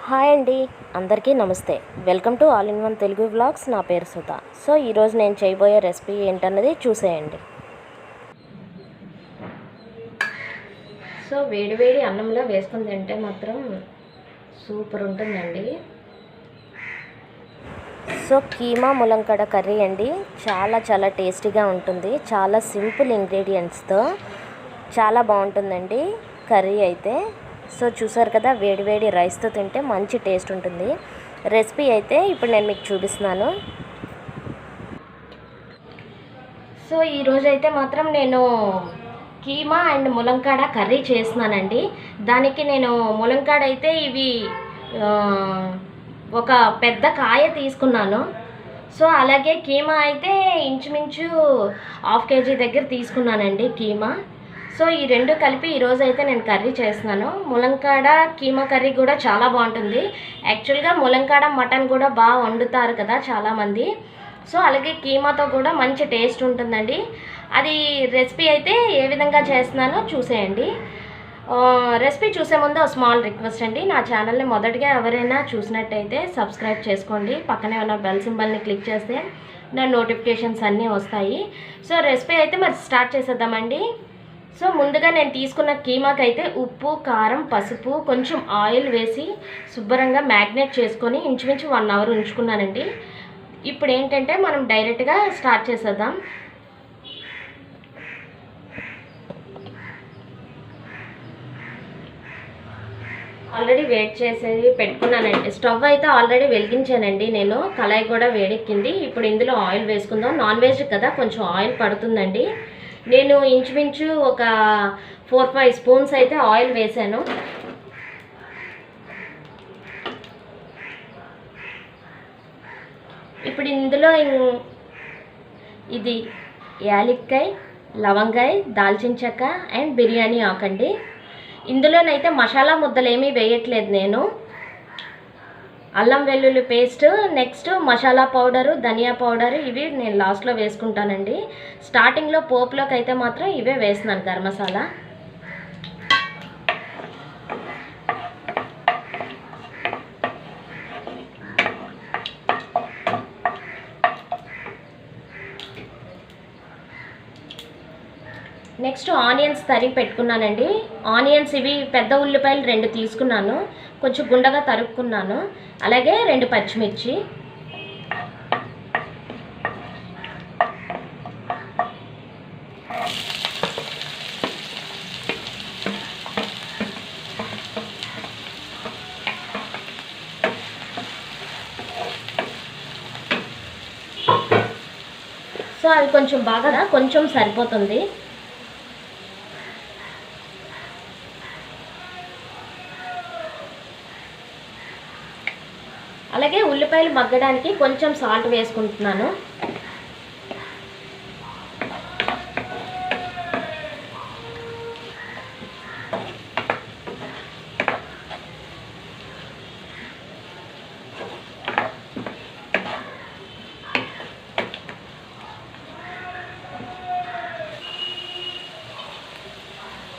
Hi అండి, అందరికీ నమస్తే. Welcome to all in one Telugu vlogs. నా పేరు సుధా. సో ఈరోజు నేను చేయబోయే రెసిపీ ఏంటన్నది చూసేయండి. సో వేడివేడి అన్నంలో వేసుకుని తింటే మాత్రం సూపర్ ఉంటుందండి. సో కీమా ములంకాడ కర్రీ అండి, చాలా టేస్టీగా ఉంటుంది. చాలా సింపుల్ ఇంగ్రీడియంట్స్తో చాలా బాగుంటుందండి కర్రీ అయితే. సో చూసారు కదా, వేడివేడి రైస్తో తింటే మంచి టేస్ట్ ఉంటుంది. రెసిపీ అయితే ఇప్పుడు నేను మీకు చూపిస్తున్నాను. సో ఈరోజు అయితే మాత్రం నేను కీమా అండ్ ములంకాడ కర్రీ చేస్తున్నానండి. దానికి నేను ములంకాడ అయితే ఇవి ఒక పెద్ద కాయ తీసుకున్నాను. సో అలాగే కీమా అయితే ఇంచుమించు 1/2 kg దగ్గర తీసుకున్నానండి కీమా. సో ఈ రెండు కలిపి ఈరోజు అయితే నేను కర్రీ చేస్తున్నాను. ములంకాడ కీమా కర్రీ కూడా చాలా బాగుంటుంది. యాక్చువల్గా ములంకాడ మటన్ కూడా బాగా వండుతారు కదా చాలామంది. సో అలాగే కీమాతో కూడా మంచి టేస్ట్ ఉంటుందండి. అది రెసిపీ అయితే ఏ విధంగా చేస్తున్నానో చూసేయండి. రెసిపీ చూసే ముందు స్మాల్ రిక్వెస్ట్ అండి, నా ఛానల్ని మొదటిగా ఎవరైనా చూసినట్టయితే సబ్స్క్రైబ్ చేసుకోండి. పక్కనే ఉన్న బెల్ సింబల్ని క్లిక్ చేస్తే నా నోటిఫికేషన్స్ అన్నీ వస్తాయి. సో రెసిపీ అయితే మరి స్టార్ట్ చేసేద్దామండి. సో ముందుగా నేను తీసుకున్న కీమాకి అయితే ఉప్పు, కారం, పసుపు, కొంచెం ఆయిల్ వేసి శుభ్రంగా మ్యాగ్నేట్ చేసుకొని ఇంచుమించు 1 hour ఉంచుకున్నానండి. ఇప్పుడు ఏంటంటే మనం డైరెక్ట్గా స్టార్ట్ చేసేద్దాం. ఆల్రెడీ వేడి చేసేది పెట్టుకున్నానండి. స్టవ్ అయితే ఆల్రెడీ వెలిగించానండి నేను. కళాయి కూడా వేడెక్కింది. ఇప్పుడు ఇందులో ఆయిల్ వేసుకుందాం. నాన్ వెజ్ కదా, కొంచెం ఆయిల్ పడుతుందండి. నేను ఇంచుమించు ఒక 4-5 స్పూన్స్ అయితే ఆయిల్ వేసాను. ఇప్పుడు ఇందులో ఇది యాలక్కాయ, లవంగాయ, దాల్చిన చెక్క అండ్ బిర్యానీ ఆకండి. ఇందులోనైతే మసాలా ముద్దలు ఏమీ వేయట్లేదు నేను. అల్లం వెల్లుల్లి పేస్ట్, నెక్స్ట్ మసాలా పౌడరు, ధనియా పౌడరు, ఇవి నేను లాస్ట్లో వేసుకుంటానండి. స్టార్టింగ్లో పోపులోకి అయితే మాత్రం ఇవే వేస్తున్నాను, గరం మసాలా. నెక్స్ట్ ఆనియన్స్ తరిగి పెట్టుకున్నానండి. ఆనియన్స్ ఇవి పెద్ద ఉల్లిపాయలు 2 తీసుకున్నాను, కొంచెం గుండగా తరుక్కున్నాను. అలాగే 2 పచ్చిమిర్చి, సో అది కొంచెం బాగా కొంచెం సరిపోతుంది. అలాగే ఉల్లిపాయలు మగ్గడానికి కొంచెం సాల్ట్ వేసుకుంటున్నాను.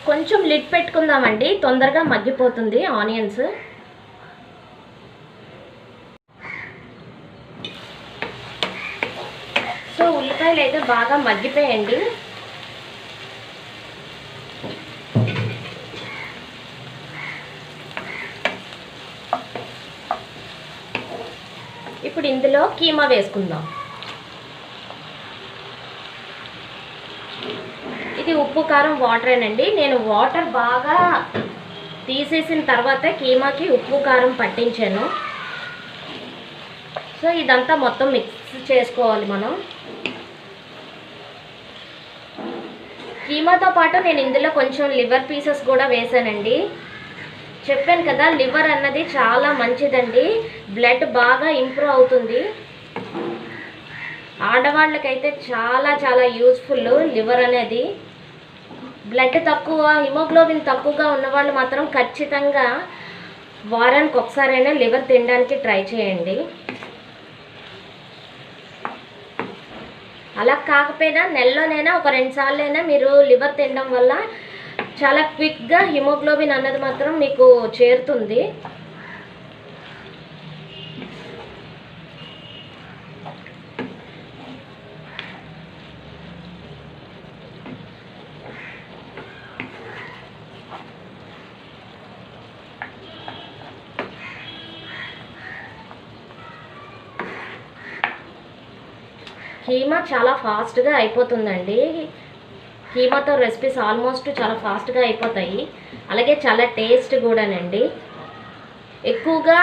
కొంచెం లిడ్ పెట్టుకుందామండి, తొందరగా మగ్గిపోతుంది ఆనియన్స్. సో ఉల్లిపాయలు అయితే బాగా మగ్గిపోయండి. ఇప్పుడు ఇందులో కీమా వేసుకుందాం. ఇది ఉప్పు, కారం, వాటరేనండి. నేను వాటర్ బాగా తీసేసిన తర్వాత కీమాకి ఉప్పు, కారం పట్టించాను. సో ఇదంతా మొత్తం మిక్స్ చేసుకోవాలి మనం. కీమాతో పాటు నేను ఇందులో కొంచెం లివర్ పీసెస్ కూడా వేసానండి. చెప్పాను కదా, లివర్ అన్నది చాలా మంచిదండి, బ్లడ్ బాగా ఇంప్రూవ్ అవుతుంది. ఆడవాళ్ళకైతే చాలా యూజ్ఫుల్ లివర్ అనేది. బ్లడ్ తక్కువ, హిమోగ్లోబిన్ తక్కువగా ఉన్నవాళ్ళు మాత్రం ఖచ్చితంగా వారానికి ఒకసారైనా లివర్ తినడానికి ట్రై చేయండి. అలా కాకపోయినా నెలలోనైనా ఒక 2 సార్లైనా మీరు లివర్ తినడం వల్ల చాలా క్విక్గా హిమోగ్లోబిన్ అన్నది మాత్రం మీకు చేరుతుంది. కీమా చాలా ఫాస్ట్గా అయిపోతుందండి. కీమాతో రెసిపీస్ ఆల్మోస్ట్ చాలా ఫాస్ట్గా అయిపోతాయి, అలాగే చాలా టేస్ట్ కూడానండి. ఎక్కువగా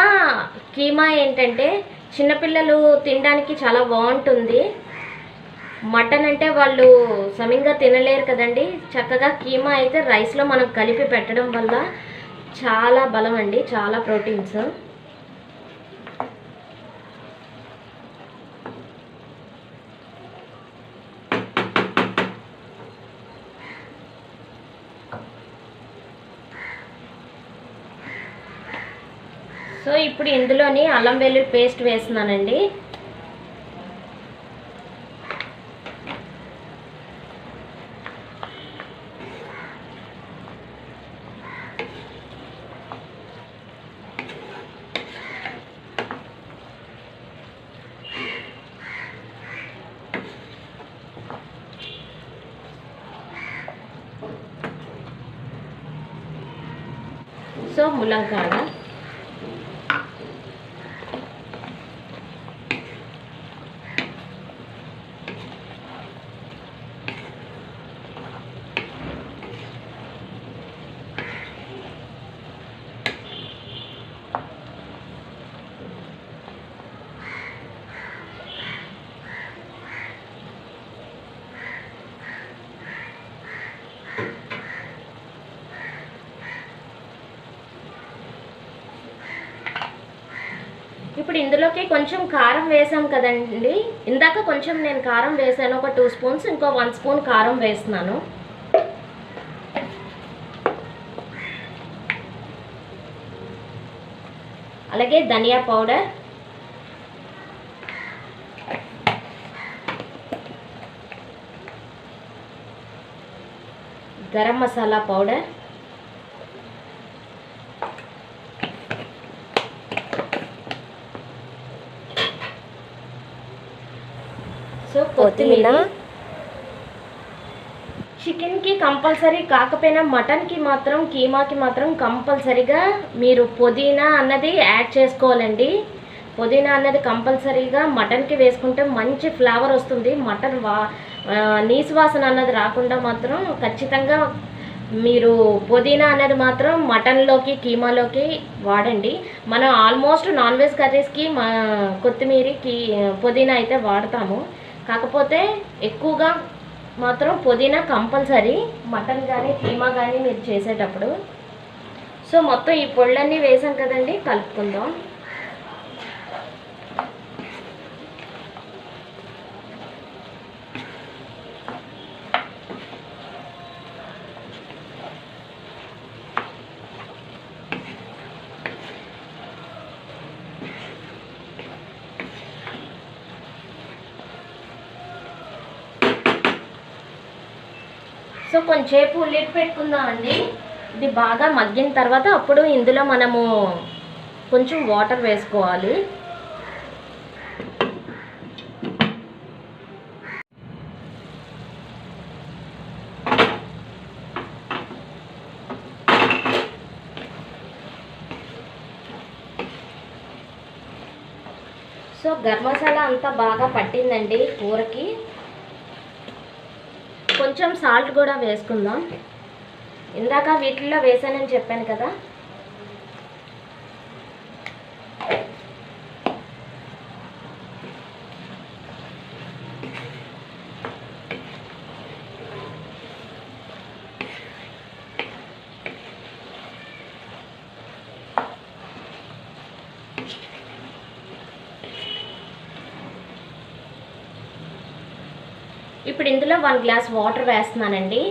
కీమా ఏంటంటే చిన్నపిల్లలు తినడానికి చాలా బాగుంటుంది. మటన్ అంటే వాళ్ళు సమంగా తినలేరు కదండి. చక్కగా కీమా అయితే రైస్లో మనం కలిపి పెట్టడం వల్ల చాలా బలం అండి, చాలా ప్రోటీన్స్. సో ఇప్పుడు ఇందులోని అల్లం వెల్లుల్లి పేస్ట్ వేస్తున్నానండి. సో ములంకాడ, ఇప్పుడు ఇందులోకి కొంచెం కారం వేసాం కదండి. ఇందాక కొంచెం నేను కారం వేసాను, ఒక 2 స్పూన్స్, ఇంకో 1 స్పూన్ కారం వేస్తున్నాను. అలాగే ధనియా powder, garam masala powder, so కొత్తిమీర. చికెన్కి కంపల్సరీ కాకపోయినా మటన్కి మాత్రం, కీమాకి మాత్రం కంపల్సరీగా మీరు పుదీనా అన్నది యాడ్ చేసుకోవాలండి. పుదీనా అన్నది కంపల్సరీగా మటన్కి వేసుకుంటే మంచి ఫ్లేవర్ వస్తుంది. మటన్ నీసు వాసన అన్నది రాకుండా మాత్రం ఖచ్చితంగా మీరు పుదీనా అనేది మాత్రం మటన్లోకి, కీమాలోకి వాడండి. మనం ఆల్మోస్ట్ నాన్ వెజ్ కర్రీస్కి కొత్తిమీరకి పుదీనా అయితే వాడతాము. కాకపోతే ఎక్కువగా మాత్రం పుదీనా కంపల్సరీ మటన్ కానీ, కీమా కానీ మీరు చేసేటప్పుడు. సో మొత్తం ఈ పొళ్ళన్నీ వేసాం కదండి, కలుపుకుందాం. సో కొంచెంసేపు లిడ్ పెట్టుకుందామండి. ఇది బాగా మగ్గిన తర్వాత అప్పుడు ఇందులో మనము కొంచెం వాటర్ వేసుకోవాలి. సో గరం మసాలా అంతా బాగా పట్టిందండి కూరకి. కొంచెం సాల్ట్ కూడా వేసుకుందాం. ఇందాక వీటిల్లో వేసానని చెప్పాను కదా. ఇప్పుడు ఇందులో 1 గ్లాస్ వాటర్ వేస్తున్నానండి.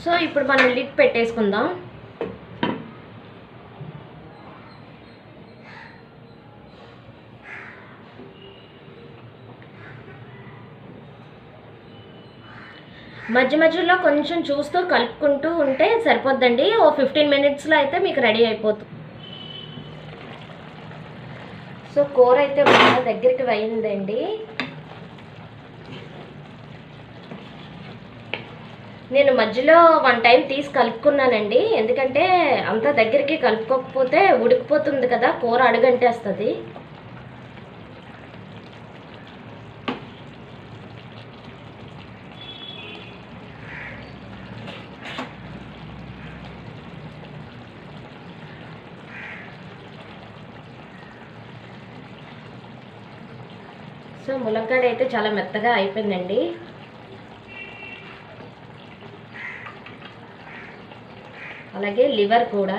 సో ఇప్పుడు మనం లిడ్ పెట్టేసుకుందాం. మధ్య మధ్యలో కొంచెం చూస్తూ కలుపుకుంటూ ఉంటే సరిపోద్దండి. ఓ 15 మినిట్స్లో అయితే మీకు రెడీ అయిపోతుంది. సో కూర అయితే బాగా దగ్గరికి అయిందండి. నేను మధ్యలో 1 టైం తీసి కలుపుకున్నానండి, ఎందుకంటే అంత దగ్గరికి కలుపుకోకపోతే ఉడికిపోతుంది కదా, కూర అడుగంటేస్తుంది. సో ములక్కాడ అయితే చాలా మెత్తగా అయిపోయిందండి. అలాగే లివర్ కూడా.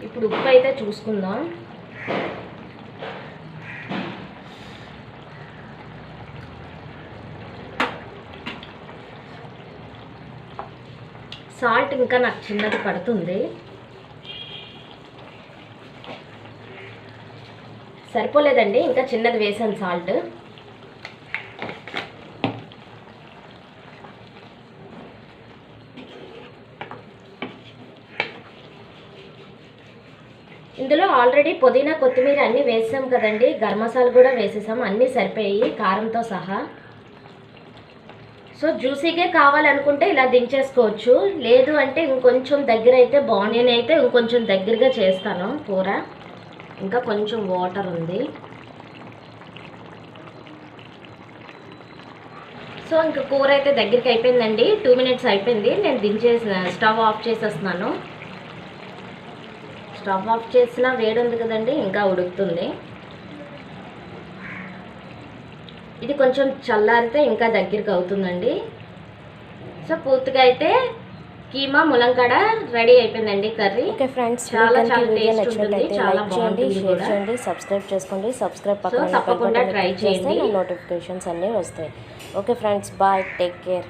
ఇప్పుడు ఉప్పు అయితే చూసుకుందాం. సాల్ట్ ఇంకా నాకు చిన్నది పడుతుంది, సరిపోలేదండి, ఇంకా చిన్నది వేసాను సాల్ట్. ఇందులో ఆల్రెడీ పుదీనా కొత్తిమీర అన్నీ వేసాం కదండి, గరం మసాలా కూడా వేసేసాం, అన్నీ సరిపోయి కారంతో సహా. సో జ్యూసీగా కావాలనుకుంటే ఇలా దించేసుకోవచ్చు, లేదు అంటే ఇంకొంచెం దగ్గర అయితే బానియన్ అయితే ఇంకొంచెం దగ్గరగా చేస్తాను కూర. ఇంకా కొంచెం వాటర్ ఉంది. సో ఇంకా కూర అయితే దగ్గరికి అయిపోయిందండి, 2 మినిట్స్ అయిపోయింది. నేను స్టవ్ ఆఫ్ చేసేస్తున్నాను. స్టవ్ ఆఫ్ చేసినా వేడి ఉంది కదండి, ఇంకా ఉడుకుతుంది. ఇది కొంచెం చల్లారితే ఇంకా దగ్గరికి అవుతుందండి. సో పూర్తిగా అయితే కీమా ములంకాడ రెడీ అయిపోయిందండి కర్రీ. ఓకే ఫ్రెండ్స్, చాలా వీడియో టేస్ట్ ఉంటుంది, నచ్చినట్లయితే చాలా లైక్ చేయండి, బాగుంటుంది షేర్ కూడా. చేయండి, సబ్స్క్రైబ్ చేసుకోండి. సబ్స్క్రైబ్ సో తప్పకుండా ట్రై చేయండి. నోటిఫికేషన్స్ అన్నీ వస్తాయి. Okay friends, bye, take care.